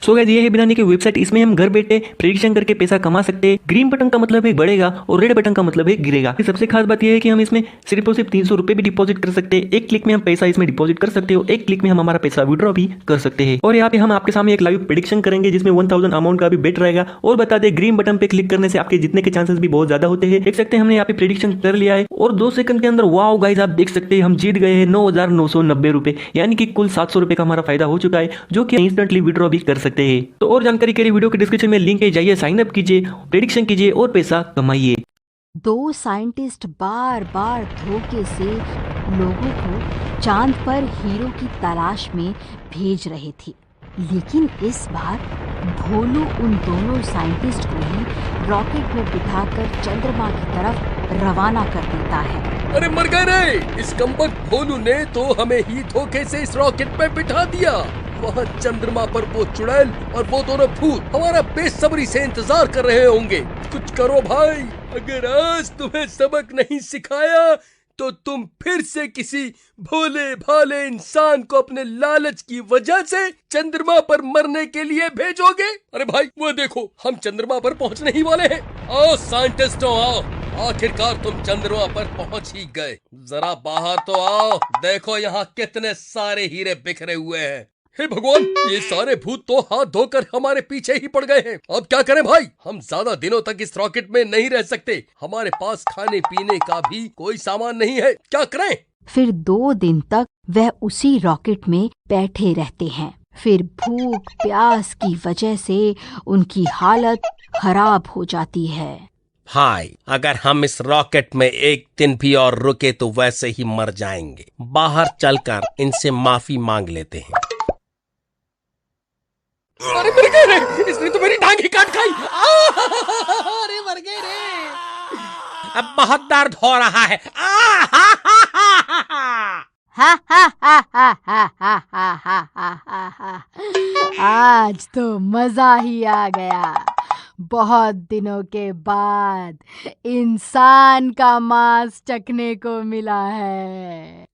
So guys ये है बिनानी की वेबसाइट। इसमें हम घर बैठे प्रेडिक्शन करके पैसा कमा सकते हैं। ग्रीन बटन का मतलब है बढ़ेगा और रेड बटन का मतलब है गिरेगा। सबसे खास बात यह है कि हम इसमें सिर्फ और सिर्फ 300 रुपए भी डिपॉजिट कर सकते हैं। एक क्लिक में हम पैसा इसमें डिपॉजिट कर सकते हो, एक क्लिक में हम हमारा पैसा विड्रॉ भी कर सकते हैं। और यहाँ पे हम आपके सामने एक लाइव प्रेडिक्शन करेंगे जिसमें 1000 अमाउंट का भी बेट रहेगा। और बता दें ग्रीन बटन पे क्लिक करने से आपके जीतने के चांसेस भी बहुत ज्यादा होते हैं। देख सकते हैं हमने यहाँ पे प्रेडिक्शन कर लिया है और 2 सेकंड के अंदर वाओ गाइस आप देख सकते हैं हम जीत गए हैं 9,990 रुपए, यानी कि कुल 700 रुपए का हमारा फायदा हो चुका है, जो कि इंस्टेंटली विड्रॉ भी कर सकते हैं। तो और जानकारी के लिए वीडियो के डिस्क्रिप्शन में लिंक है, जाइए साइन अप कीजिए, प्रेडिक्शन कीजिए और पैसा कमाइए। 2 साइंटिस्ट बार बार धोखे से लोगों को चांद पर हीरो की तलाश में भेज रहे थे, लेकिन इस बार भोलू उन दोनों साइंटिस्ट को ही रॉकेट में बिठाकर चंद्रमा की तरफ रवाना कर देता है। अरे मर गए रे! इस कमबख्त भोलू ने तो हमें ही धोखे से इस रॉकेट में बिठा दिया। वहाँ चंद्रमा पर वो चुड़ैल और वो दोनों भूत हमारा बेसब्री से इंतजार कर रहे होंगे। कुछ करो भाई, अगर आज तुम्हें सबक नहीं सिखाया तो तुम फिर से किसी भोले भाले इंसान को अपने लालच की वजह से चंद्रमा पर मरने के लिए भेजोगे। अरे भाई वो देखो, हम चंद्रमा पर पहुंचने ही वाले हैं। आओ साइंटिस्टों आओ, आखिरकार तुम चंद्रमा पर पहुंच ही गए। जरा बाहर तो आओ, देखो यहाँ कितने सारे हीरे बिखरे हुए हैं। हे भगवान, ये सारे भूत तो हाथ धोकर हमारे पीछे ही पड़ गए हैं। अब क्या करें भाई, हम ज्यादा दिनों तक इस रॉकेट में नहीं रह सकते। हमारे पास खाने पीने का भी कोई सामान नहीं है, क्या करें? फिर 2 दिन तक वह उसी रॉकेट में बैठे रहते हैं। फिर भूख प्यास की वजह से उनकी हालत खराब हो जाती है। भाई अगर हम इस रॉकेट में एक दिन भी और रुके तो वैसे ही मर जाएंगे। बाहर चलकर इनसे माफी मांग लेते हैं। अरे मर गए रे! इसने तो मेरी टांग ही काट खाई। अरे मर गए रे! अब बहुत दर्द हो रहा है। आज तो मजा ही आ गया। बहुत दिनों के बाद इंसान का मांस चखने को मिला है।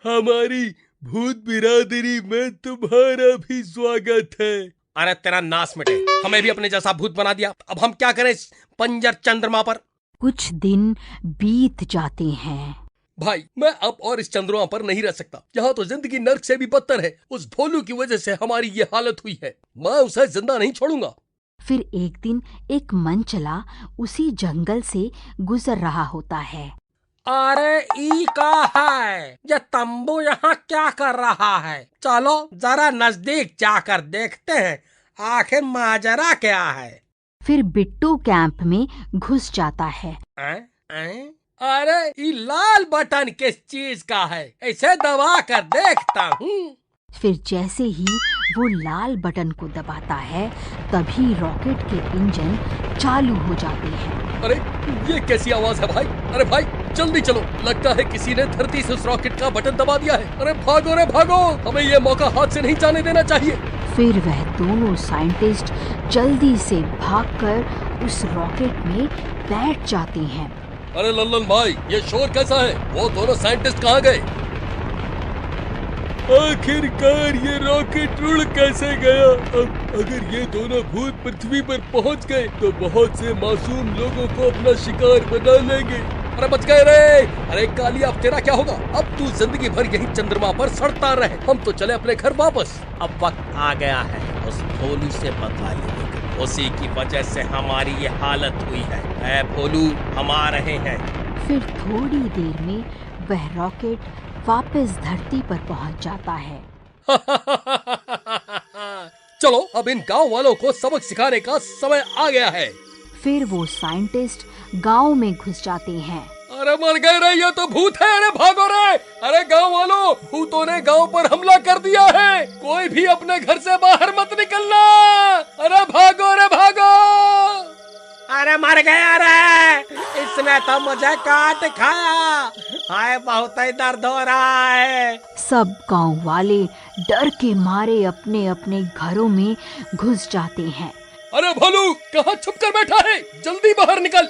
हमारी भूत बिरादरी में तुम्हारा भी स्वागत है। अरे तेरा नाश मिटे, हमें भी अपने जैसा भूत बना दिया। अब हम क्या करें इस पंजर चंद्रमा पर? कुछ दिन बीत जाते हैं। भाई मैं अब और इस चंद्रमा पर नहीं रह सकता। यहाँ तो जिंदगी नर्क से भी बदतर है। उस भोलू की वजह से हमारी ये हालत हुई है। मैं उसे जिंदा नहीं छोड़ूंगा। फिर एक दिन एक मनचला उसी जंगल से गुजर रहा होता है। अरे ई का है ये तंबू यहाँ क्या कर रहा है? चलो जरा नजदीक जाकर देखते हैं आखिर माजरा क्या है। फिर बिट्टू कैंप में घुस जाता है। अरे ये लाल बटन किस चीज का है? इसे दबा कर देखता हूँ। फिर जैसे ही वो लाल बटन को दबाता है तभी रॉकेट के इंजन चालू हो जाते हैं। अरे ये कैसी आवाज है भाई? अरे भाई जल्दी चलो, लगता है किसी ने धरती से उस रॉकेट का बटन दबा दिया है। अरे भागो रे भागो, हमें ये मौका हाथ से नहीं जाने देना चाहिए। फिर वह दोनों साइंटिस्ट जल्दी से भागकर उस रॉकेट में बैठ जाते हैं। अरे लल्लन भाई, ये शोर कैसा है? वो दोनों साइंटिस्ट कहाँ गए? आखिरकार ये रॉकेट उड़ कैसे गया? अब अगर ये दोनों भूत पृथ्वी पर पहुंच गए तो बहुत से मासूम लोगों को अपना शिकार बना लेंगे। अरे बच गए रे! अरे काली अब तेरा क्या होगा? अब तू जिंदगी भर यही चंद्रमा पर सड़ता रहे, हम तो चले अपने घर वापस। अब वक्त आ गया है उस भोलू से बदला लेने का। उसी की वजह से हमारी ये हालत हुई है। ऐ भोलू, हम आ रहे हैं। फिर थोड़ी देर में वह रॉकेट वापस धरती पर पहुंच जाता है। चलो अब इन गांव वालों को सबक सिखाने का समय आ गया है। फिर वो साइंटिस्ट गांव में घुस जाते हैं। अरे मर गए रे, ये तो भूत है। अरे भागो रे! अरे गांव वालों, भूतों ने गांव पर हमला कर दिया है। कोई भी अपने घर से बाहर मत निकलना। अरे भागो रे भागो! अरे मर गया रे, इसने तो मुझे काट खाया। हाय बहुत ही दर्द हो रहा है। सब गांव वाले डर के मारे अपने अपने घरों में घुस जाते हैं। अरे भोलू कहाँ छुप कर बैठा है? जल्दी बाहर निकल।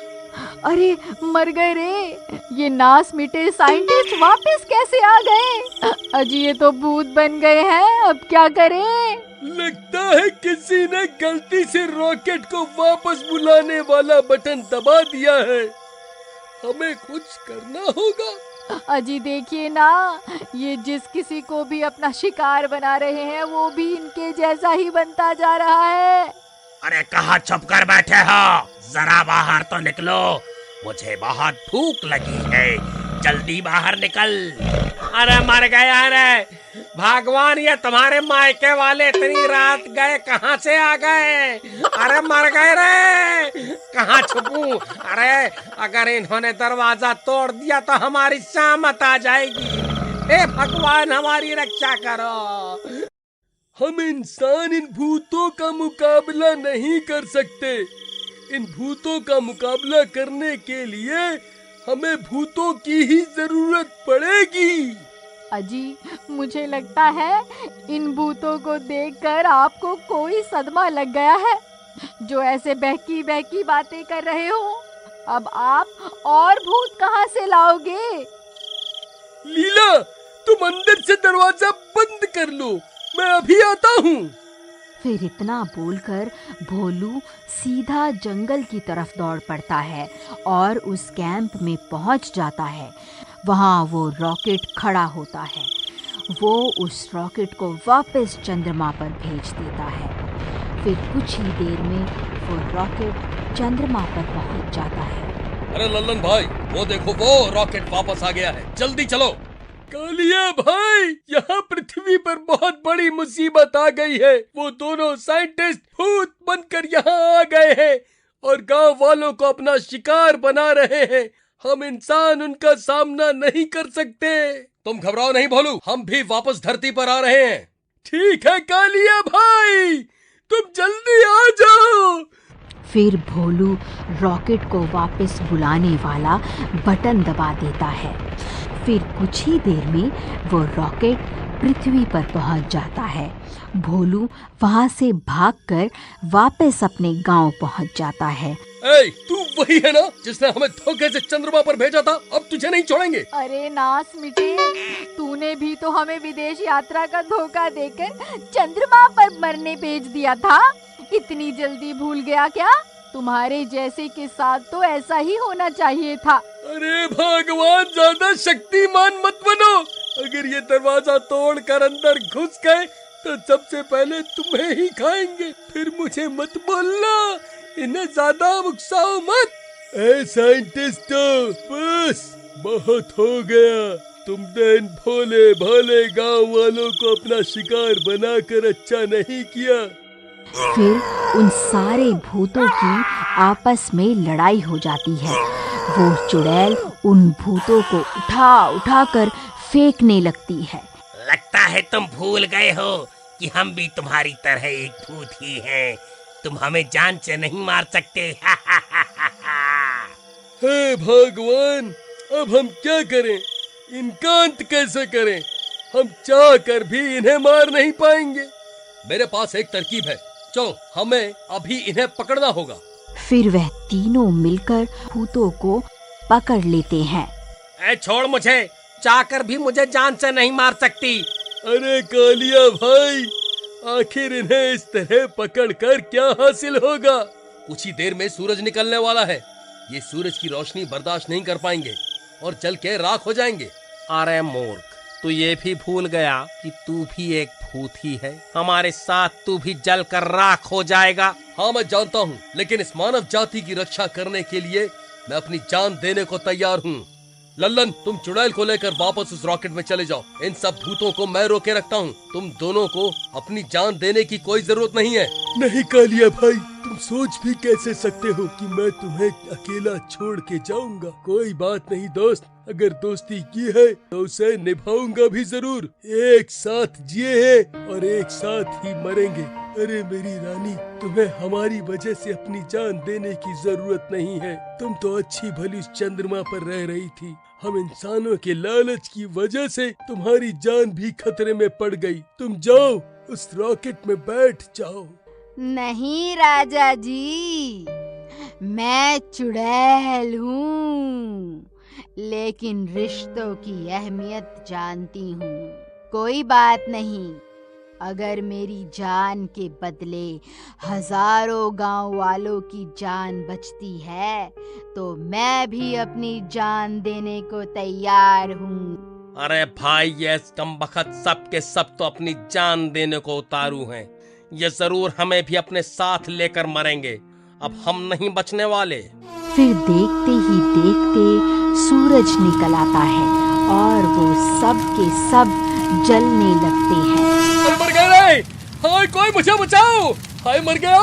अरे मर गए रे, ये नास मिटे साइंटिस्ट वापस कैसे आ गए? अजी ये तो भूत बन गए हैं, अब क्या करें? लगता है किसी ने गलती से रॉकेट को वापस बुलाने वाला बटन दबा दिया है। हमें कुछ करना होगा। अजी देखिए ना, ये जिस किसी को भी अपना शिकार बना रहे हैं वो भी इनके जैसा ही बनता जा रहा है। अरे कहाँ छुप कर बैठे हो, जरा बाहर तो निकलो, मुझे बहुत भूख लगी है, जल्दी बाहर निकल। अरे मर गए, अरे भगवान, ये तुम्हारे मायके वाले इतनी रात गए कहाँ से आ गए? अरे मर गए रे, कहाँ छुपूं? अरे अगर इन्होंने दरवाजा तोड़ दिया तो हमारी शामत आ जाएगी। हे भगवान, हमारी रक्षा करो। हम इंसान इन भूतों का मुकाबला नहीं कर सकते। इन भूतों का मुकाबला करने के लिए हमें भूतों की ही जरूरत पड़ेगी। अजी मुझे लगता है इन भूतों को देखकर आपको कोई सदमा लग गया है, जो ऐसे बहकी बहकी बातें कर रहे हो। अब आप और भूत कहाँ से लाओगे? लीला, तुम अंदर से दरवाजा बंद कर लो, मैं अभी आता हूँ। फिर इतना बोलकर भोलू सीधा जंगल की तरफ दौड़ पड़ता है और उस कैंप में पहुंच जाता है। वहां वो रॉकेट खड़ा होता है। वो उस रॉकेट को वापस चंद्रमा पर भेज देता है। फिर कुछ ही देर में वो रॉकेट चंद्रमा पर पहुंच जाता है। अरे लल्लन भाई, वो देखो, वो रॉकेट वापस आ गया है, जल्दी चलो। कालिया भाई, यहाँ पृथ्वी पर बहुत बड़ी मुसीबत आ गई है। वो दोनों साइंटिस्ट भूत बनकर यहाँ आ गए हैं और गांव वालों को अपना शिकार बना रहे हैं। हम इंसान उनका सामना नहीं कर सकते। तुम घबराओ नहीं भोलू, हम भी वापस धरती पर आ रहे हैं। ठीक है कालिया भाई, तुम जल्दी आ जाओ। फिर भोलू रॉकेट को वापस बुलाने वाला बटन दबा देता है। फिर कुछ ही देर में वो रॉकेट पृथ्वी पर पहुंच जाता है। भोलू वहां से भागकर वापस अपने गांव पहुंच जाता है। ए, तू वही है ना जिसने हमें धोखे से चंद्रमा पर भेजा था? अब तुझे नहीं छोड़ेंगे। अरे नास मिटे, तूने भी तो हमें विदेश यात्रा का धोखा देकर चंद्रमा पर मरने भेज दिया था। इतनी जल्दी भूल गया क्या? तुम्हारे जैसे के साथ तो ऐसा ही होना चाहिए था। अरे भगवान, ज्यादा शक्तिमान मत बनो। अगर ये दरवाजा तोड़कर अंदर घुस गए तो सबसे पहले तुम्हें ही खाएंगे। फिर मुझे मत बोलना, इन्हें ज्यादा उकसाओ मत। ए साइंटिस्टों, बस बहुत हो गया। तुमने इन भोले भाले गांव वालों को अपना शिकार बनाकर अच्छा नहीं किया। फिर उन सारे भूतों की आपस में लड़ाई हो जाती है। वो चुड़ैल उन भूतों को उठा उठा कर फेंकने लगती है। लगता है तुम भूल गए हो कि हम भी तुम्हारी तरह एक भूत ही हैं। तुम हमें जान से नहीं मार सकते। हे भगवान, अब हम क्या करें? इनका अंत कैसे करें? हम चाह कर भी इन्हें मार नहीं पाएंगे। मेरे पास एक तरकीब है, चलो हमें अभी इन्हें पकड़ना होगा। फिर वह तीनों मिलकर भूतों को पकड़ लेते हैं। ए छोड़ मुझे, चाहकर भी मुझे जान से नहीं मार सकती। अरे कालिया भाई, आखिर इन्हें इस तरह पकड़कर क्या हासिल होगा? कुछ ही देर में सूरज निकलने वाला है। ये सूरज की रोशनी बर्दाश्त नहीं कर पाएंगे और जल के राख हो जाएंगे। अरे मूर्ख, तू ये भी भूल गया कि तू भी एक भूत ही है। हमारे साथ तू भी जल कर राख हो जाएगा। हाँ मैं जानता हूँ, लेकिन इस मानव जाति की रक्षा करने के लिए मैं अपनी जान देने को तैयार हूँ। लल्लन, तुम चुड़ैल को लेकर वापस उस रॉकेट में चले जाओ। इन सब भूतों को मैं रोके रखता हूँ। तुम दोनों को अपनी जान देने की कोई जरूरत नहीं है। नहीं कालिया भाई, तुम सोच भी कैसे सकते हो कि मैं तुम्हें अकेला छोड़ के जाऊंगा? कोई बात नहीं दोस्त, अगर दोस्ती की है तो उसे निभाऊंगा भी जरूर। एक साथ जिए हैं और एक साथ ही मरेंगे। अरे मेरी रानी, तुम्हें हमारी वजह से अपनी जान देने की जरूरत नहीं है। तुम तो अच्छी भली चंद्रमा पर रह रही थी। हम इंसानों के लालच की वजह से तुम्हारी जान भी खतरे में पड़ गई। तुम जाओ, उस रॉकेट में बैठ जाओ। नहीं राजा जी, मैं चुड़ैल हूँ, लेकिन रिश्तों की अहमियत जानती हूँ। कोई बात नहीं, अगर मेरी जान के बदले हजारों गांव वालों की जान बचती है तो मैं भी अपनी जान देने को तैयार हूँ। अरे भाई, ये कमबख्त सब के सब तो अपनी जान देने को उतारू हैं। ये जरूर हमें भी अपने साथ लेकर मरेंगे। अब हम नहीं बचने वाले। फिर देखते ही देखते सूरज निकल आता है और वो सब के सब जलने लगते हैं। अरे मर गए रे! हाय, कोई मुझे बचाओ! हाय, मर गया!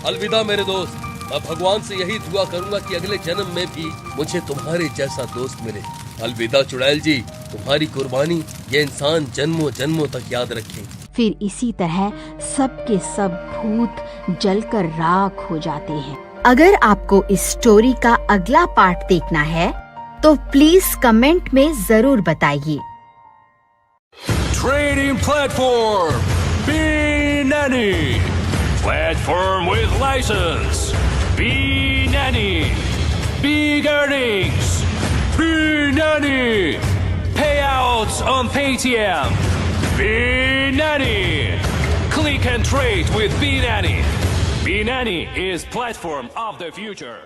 अलविदा मेरे दोस्त। मैं भगवान से यही दुआ करूंगा कि अगले जन्म में भी मुझे तुम्हारे जैसा दोस्त मिले। अलविदा चुड़ैल जी, तुम्हारी कुर्बानी ये इंसान जन्मों जन्मों तक याद रखे। फिर इसी तरह सब के सब भूत जलकर राख हो जाते हैं। अगर आपको इस स्टोरी का अगला पार्ट देखना है तो प्लीज कमेंट में जरूर बताइए। Trading platform, Be Nanny. Platform with license, Be Nanny. Big earnings, Be Nanny. Payouts on Paytm, Be Nanny. Click and trade with Be Nanny. Be Nanny is platform of the future.